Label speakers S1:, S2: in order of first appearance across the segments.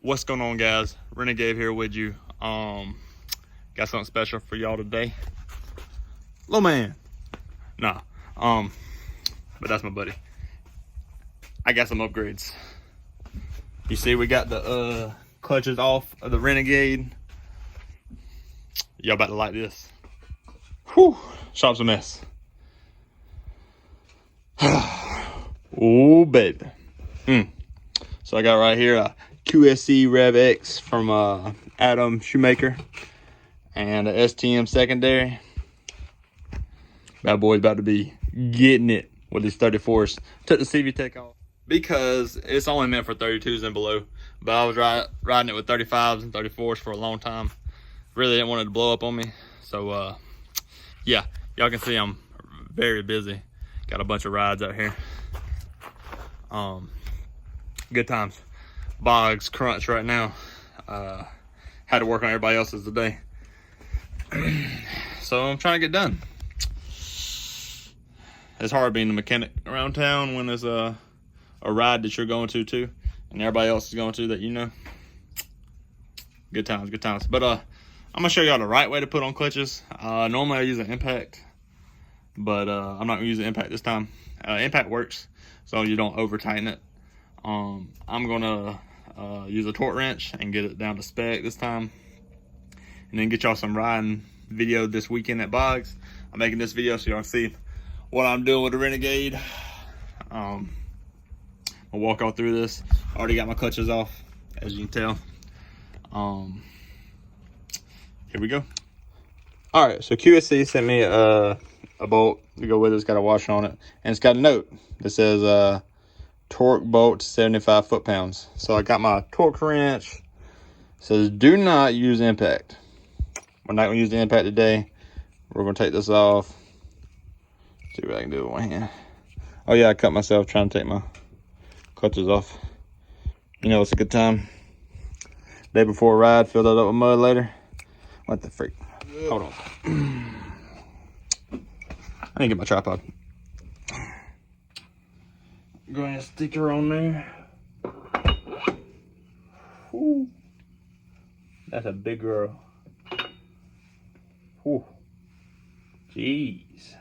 S1: What's going on, guys? Renegade here with you. Got something special for y'all today. Little man. Nah. But that's my buddy. I got some upgrades. You see we got the clutches off of the Renegade. Y'all about to like this. Whew, shop's a mess. Oh baby. So I got right here a QSC Rev X from Adam Shoemaker and a STM secondary. That boy's about to be getting it with his 34s. Took the CV Tech off because it's only meant for 32s and below, but I was riding it with 35s and 34s for a long time. Really didn't want it to blow up on me. So yeah, y'all can see I'm very busy. Got a bunch of rides out here. Good times. Boggs crunch right now. Had to work on everybody else's today. So I'm trying to get done. It's hard being a mechanic around town when there's a ride that you're going to too, and everybody else is going to that you know. Good times, good times. But I'm gonna show y'all the right way to put on clutches. Normally I use an impact, but I'm not gonna use an impact this time. Impact works, so you don't over tighten it. I'm gonna use a torque wrench and get it down to spec this time, and then get y'all some riding video this weekend at Boggs. I'm making this video so y'all see what I'm doing with the Renegade. I'll walk all through this. I already got my clutches off, as you can tell. Here we go. All right, so QSC sent me a bolt to go with it. It's got a washer on it, and it's got a note that says torque bolt 75 foot-pounds. So I got my torque wrench. It says do not use impact. We're not gonna use the impact today. We're gonna take this off. See what I can do with one hand. Oh yeah, I cut myself trying to take my clutches off. You know, it's a good time. Day before a ride, fill that up with mud later. What the freak? Hold on. I didn't get my tripod. Go ahead and stick her on there. Ooh. That's a big girl. Ooh. Jeez.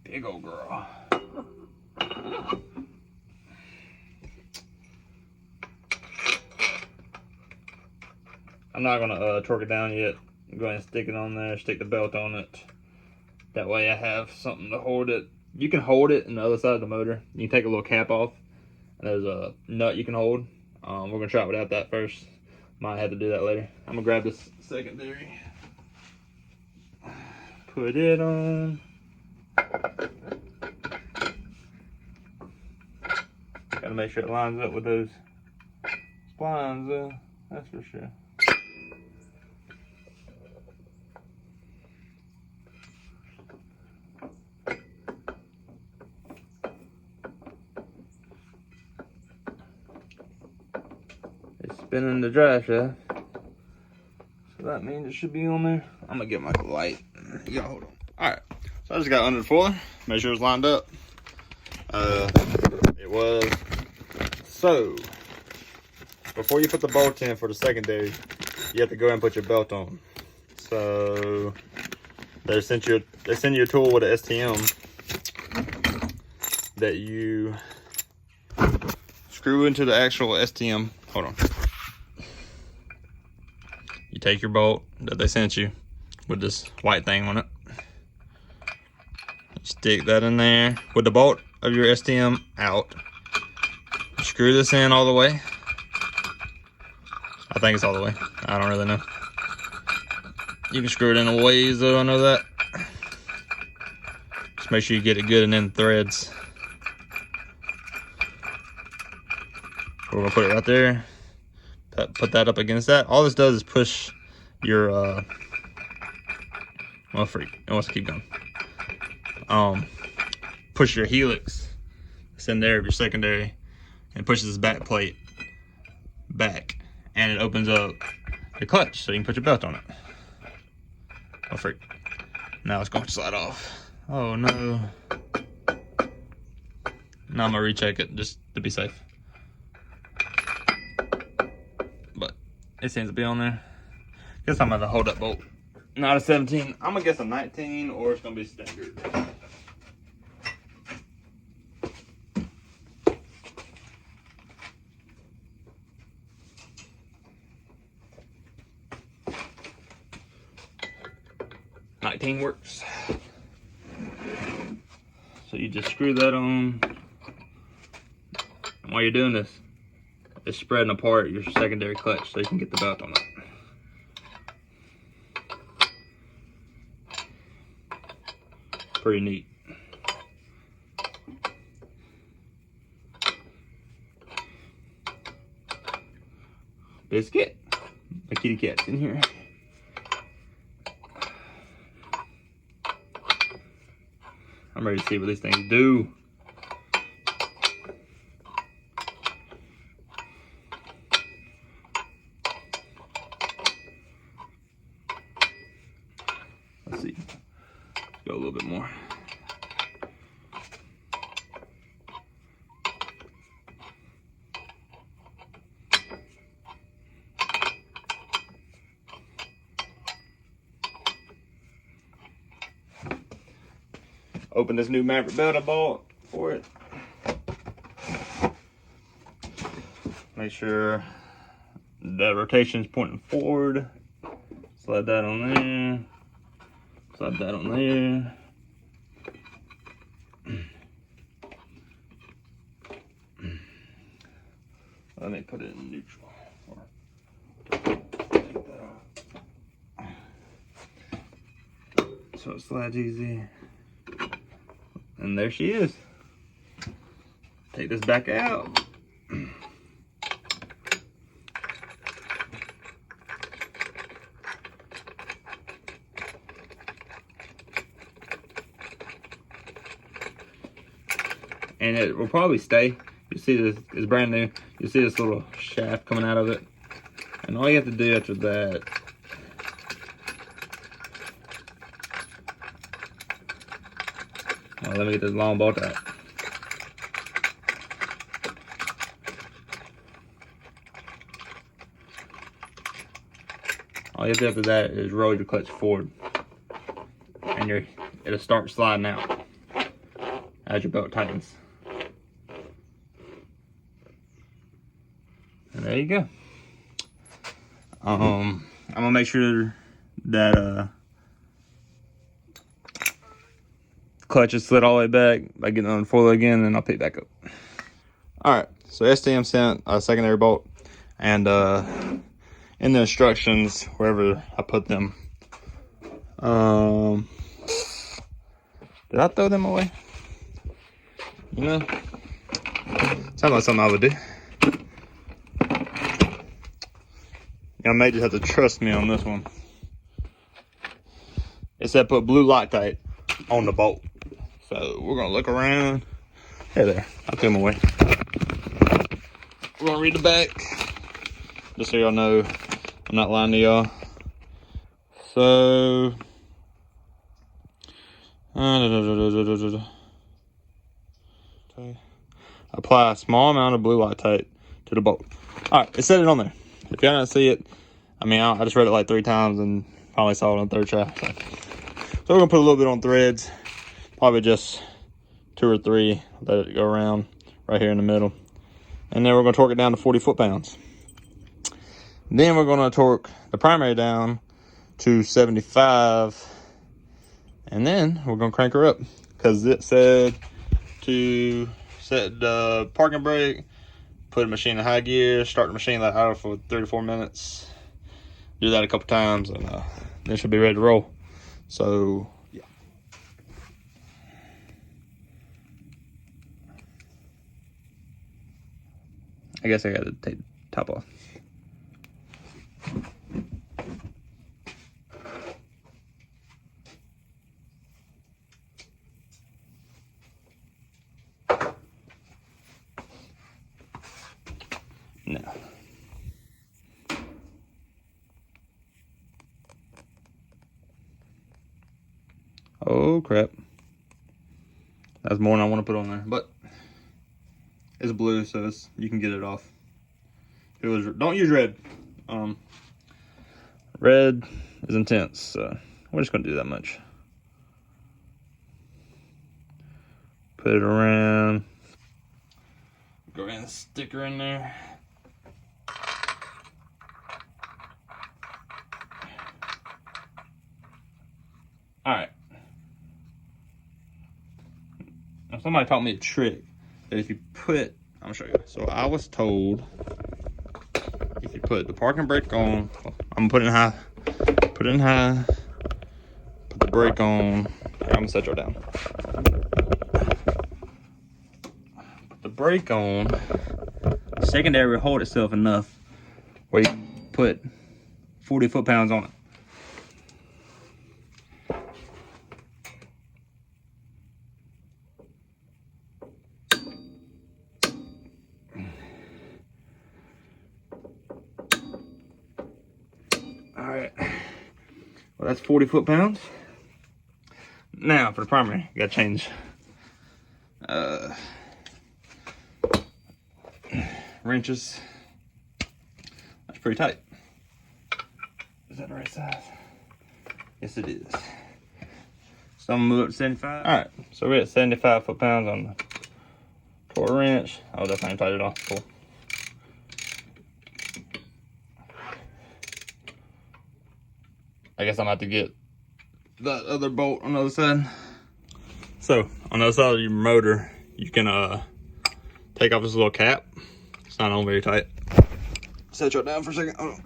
S1: Big old girl. I'm not gonna torque it down yet. I'm going to stick it on there, stick the belt on it. That way I have something to hold it. You can hold it on the other side of the motor. You can take a little cap off, and there's a nut you can hold. We're gonna try it without that first. Might have to do that later. I'm gonna grab this secondary. Put it on. Gotta make sure it lines up with those splines, that's for sure. It's spinning the drive shaft, so that means it should be on there. I'm gonna get my light. You gotta hold on. All right, so I just got under the foiler, make sure it's lined up. It was. So before you put the bolt in for the secondary, you have to go ahead and put your belt on. So they send you a tool with an STM that you screw into the actual STM. Hold on. You take your bolt that they sent you with this white thing on it. You stick that in there with the bolt of your STM out. Screw this in all the way. I think it's all the way. I don't really know. You can screw it in a ways though, I know that. Just make sure you get it good and in threads. We're gonna put it right there. Put that up against that. All this does is push your well, freak. It wants to keep going. Push your helix. It's in there of your secondary, and pushes this back plate back, and it opens up the clutch so you can put your belt on it. Oh freak. Now it's going to slide off. Oh no. Now I'm gonna recheck it just to be safe. It seems to be on there. Guess I'm gonna hold that bolt. Not a 17. I'm gonna guess a 19, or it's gonna be standard. '19 works. So you just screw that on. And while you're doing this, it's spreading apart your secondary clutch so you can get the belt on it. Pretty neat. Biscuit. My kitty cat's in here. I'm ready to see what these things do. Let's see. Go a little bit more. Open this new Maverick belt I bought for it. Make sure the rotation's pointing forward. Slide that on there. Slide that on there. Let me put it in neutral. So it slides easy. And there she is. Take this back out. And it will probably stay. You see this is brand new. You see this little shaft coming out of it. And all you have to do after that let me get this long bolt out. All you have to do after that is roll your clutch forward, and it'll start sliding out as your belt tightens. And there you go. I'm gonna make sure that clutch is slid all the way back by getting on the foil again, and I'll pick it back up. All right, so STM sent a secondary bolt, and in the instructions, wherever I put them, did I throw them away? You know, sounds like something I would do. Y'all may just have to trust me on this one. It said put blue Loctite on the bolt. So we're gonna look around. Hey there, I threw them away. We're gonna read the back, just so y'all know I'm not lying to y'all. So, apply a small amount of blue Loctite to the bolt. All right, it said it on there. If y'all don't see it, I mean, I just read it like 3 times and finally saw it on the 3rd try. So we're gonna put a little bit on threads, probably just 2 or 3, let it go around right here in the middle. And then we're gonna torque it down to 40 foot-pounds. Then we're gonna torque the primary down to 75. And then we're gonna crank her up, because it said to set the parking brake, put the machine in high gear, start the machine like idle for 3 to 4 minutes. Do that a couple times, and then she'll be ready to roll. So, yeah. I guess I gotta take the top off. No. Oh crap. That's more than I want to put on there, but it's blue, so you can get it off. Don't use red. Red is intense, so we're just gonna do that much. Put it around. Go ahead and stick her in there. All right. Now somebody taught me a trick that if you put, I'm gonna show you. So I was told if you put the parking brake on, I'm gonna put it in high. Put it in high. Put the brake on. I'm gonna set you down. Put the brake on. Secondary will hold itself enough where you can put 40 foot-pounds on it. All right, well, that's 40 foot-pounds. Now for the primary, you gotta change wrenches. That's pretty tight. Is that the right size? Yes, it is. So I'm gonna move up to 75. All right, so we're at 75 foot-pounds on the torque wrench. Oh, that's not tight at all. Cool. I guess I'm about to get that other bolt on the other side. So on the other side of your motor, you can take off this little cap. It's not on very tight. Set you down for a second. Oh.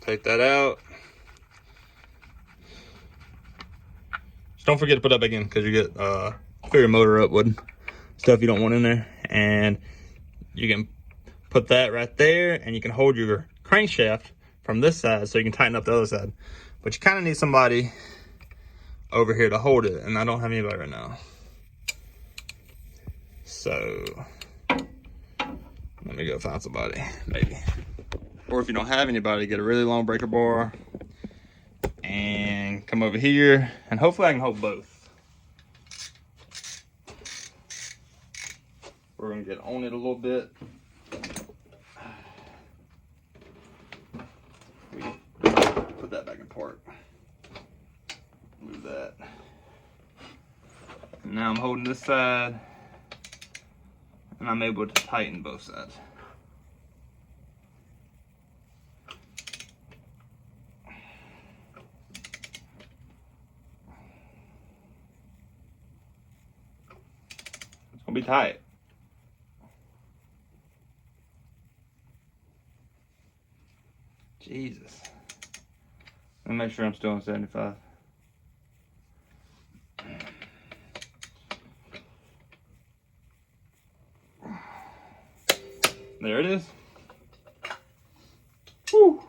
S1: Take that out. Just don't forget to put that back in, because you get fill your motor up with stuff you don't want in there. And you can put that right there, and you can hold your crankshaft from this side so you can tighten up the other side. But you kind of need somebody over here to hold it, and I don't have anybody right now. So let me go find somebody, maybe. Or if you don't have anybody, get a really long breaker bar and come over here, and hopefully I can hold both. We're gonna get on it a little bit. Put that back in park. Move that. And now I'm holding this side, and I'm able to tighten both sides. It's gonna be tight. Jesus. Let me make sure I'm still on 75. There it is. Whew.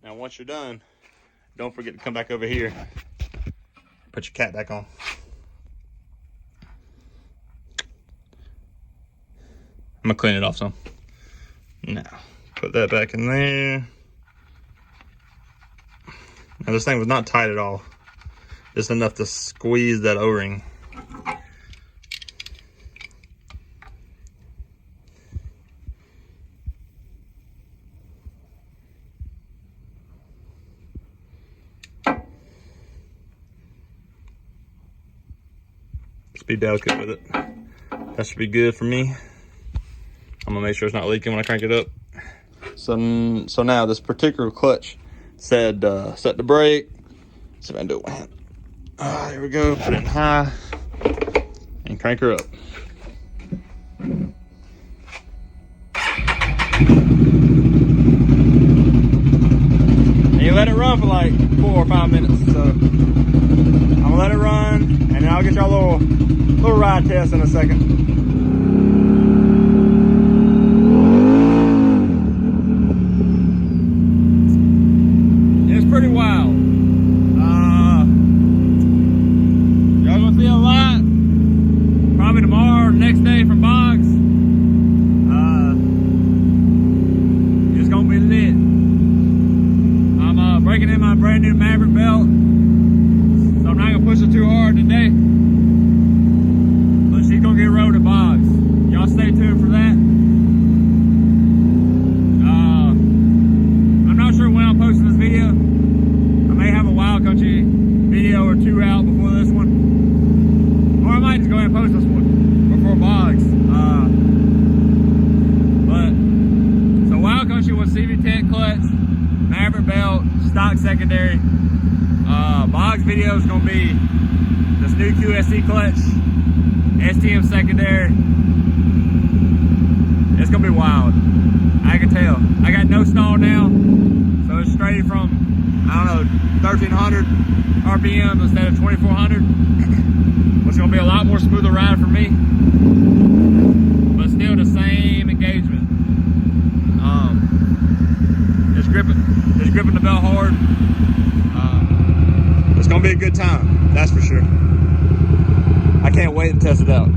S1: Now once you're done, don't forget to come back over here. Put your cap back on. I'm gonna clean it off some. Now, put that back in there. Now this thing was not tight at all. Just enough to squeeze that O-ring. Just be delicate with it. That should be good for me. I'm gonna make sure it's not leaking when I crank it up. So now this particular clutch said set the brake. See if I can do it with my hand. There we go. Put it in high and crank her up. And you let it run for like 4 or 5 minutes. So I'm gonna let it run, and then I'll get y'all a little ride test in a second. Pretty wild. Y'all gonna see a lot probably tomorrow or the next day from Boggs. It's gonna be lit. I'm breaking in my brand new Maverick belt, so I'm not gonna push it too hard today, but she's gonna get rode at Boggs. belt, stock secondary. Boggs video is gonna be this new QSC clutch, STM secondary. It's gonna be wild. I can tell. I got no stall now, so it's straight from, I don't know, 1300 RPM instead of 2400, which is gonna be a lot more smoother ride for me, but still the same engagement. Just gripping the belt hard. It's gonna be a good time, that's for sure. I can't wait to test it out.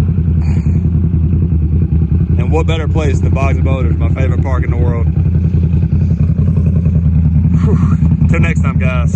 S1: And what better place than Boggs and Boulders, my favorite park in the world. Till next time, guys.